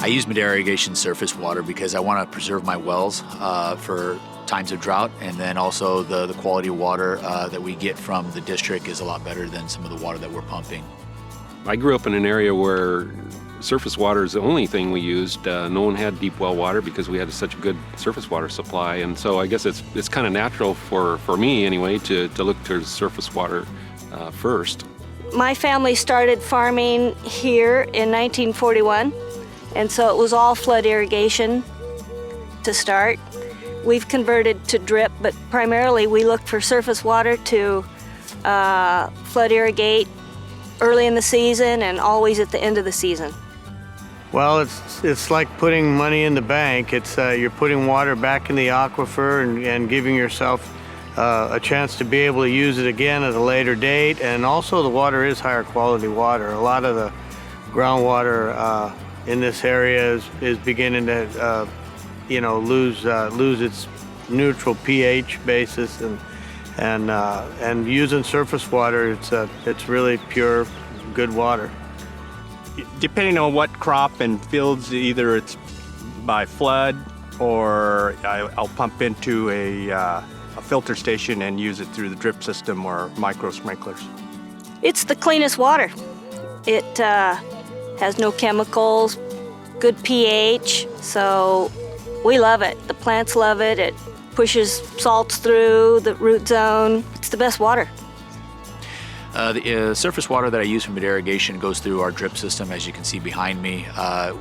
use Madera Irrigation surface water because I want to preserve my wells for times of drought, and then also the quality of water that we get from the district is a lot better than some of the water that we're pumping. I grew up in an area where surface water is the only thing we used. No one had deep well water because we had such a good surface water supply, and so I guess it's kind of natural for me anyway to look to surface water first. My family started farming here in 1941, and so it was all flood irrigation to start. We've converted to drip, but primarily we look for surface water to flood irrigate early in the season and always at the end of the season. Well, it's like putting money in the bank. You're putting water back in the aquifer and giving yourself a chance to be able to use it again at a later date. And also the water is higher quality water. A lot of the groundwater in this area is beginning to lose its neutral pH basis, and using surface water, it's really pure, good water. Depending on what crop and fields, either it's by flood or I'll pump into a filter station and use it through the drip system or micro sprinklers. It's the cleanest water. It has no chemicals, good pH, so we love it. The plants love it. It pushes salts through the root zone. It's the best water. The surface water that I use from Madera Irrigation goes through our drip system, as you can see behind me.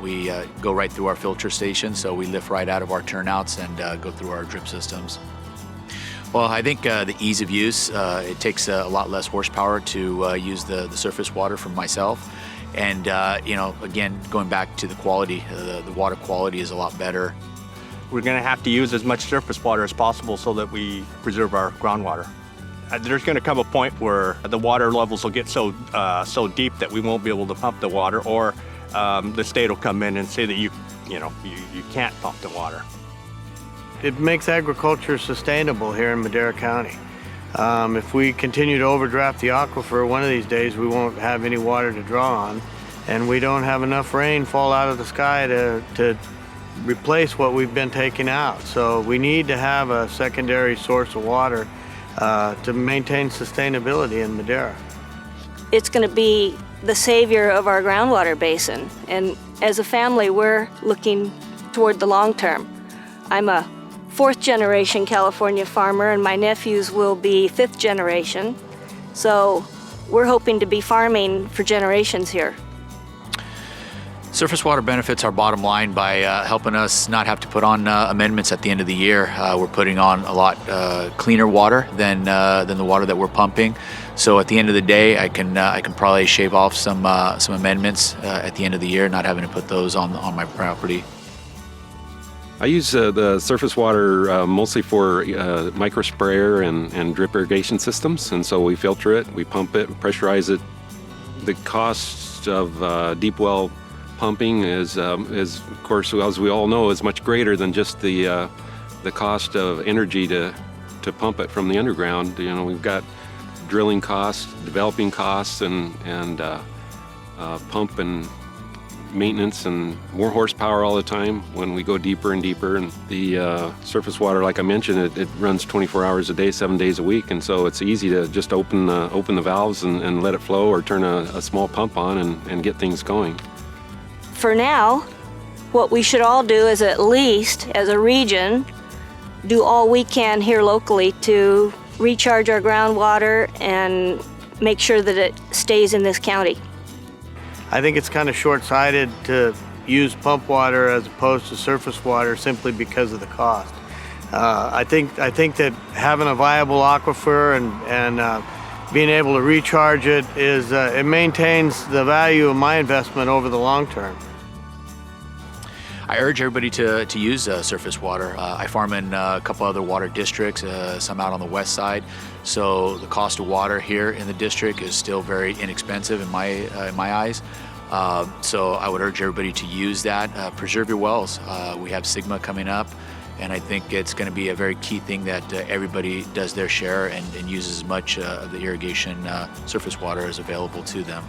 We go right through our filter station, so we lift right out of our turnouts and go through our drip systems. Well, I think the ease of use, it takes a lot less horsepower to use the surface water for myself. And, again, going back to the quality, the water quality is a lot better. We're going to have to use as much surface water as possible so that we preserve our groundwater. There's going to come a point where the water levels will get so deep that we won't be able to pump the water, or the state will come in and say that you can't pump the water. It makes agriculture sustainable here in Madera County. If we continue to overdraft the aquifer, one of these days we won't have any water to draw on, and we don't have enough rain fall out of the sky to replace what we've been taking out. So we need to have a secondary source of water to maintain sustainability in Madera. It's going to be the savior of our groundwater basin, and as a family we're looking toward the long term. I'm a fourth generation California farmer, and my nephews will be fifth generation, so we're hoping to be farming for generations here. Surface water benefits our bottom line by helping us not have to put on amendments at the end of the year. We're putting on a lot cleaner water than the water that we're pumping. So at the end of the day, I can probably shave off some amendments at the end of the year, not having to put those on my property. I use the surface water mostly for micro sprayer and drip irrigation systems, and so we filter it, we pump it, pressurize it. The cost of deep well pumping is of course, as we all know, is much greater than just the cost of energy to pump it from the underground. We've got drilling costs, developing costs, and pump and maintenance and more horsepower all the time when we go deeper and deeper. And the surface water, like I mentioned, it runs 24 hours a day, 7 days a week, and so it's easy to just open the valves and let it flow, or turn a small pump on and get things going. For now, what we should all do is, at least as a region, do all we can here locally to recharge our groundwater and make sure that it stays in this county. I think it's kind of short-sighted to use pump water as opposed to surface water simply because of the cost. I think that having a viable aquifer and being able to recharge it it maintains the value of my investment over the long term. I urge everybody to use surface water. I farm in a couple other water districts, some out on the west side. So the cost of water here in the district is still very inexpensive in my eyes. So I would urge everybody to use that. Preserve your wells. We have Sigma coming up, and I think it's going to be a very key thing that everybody does their share and uses as much of the irrigation surface water as available to them.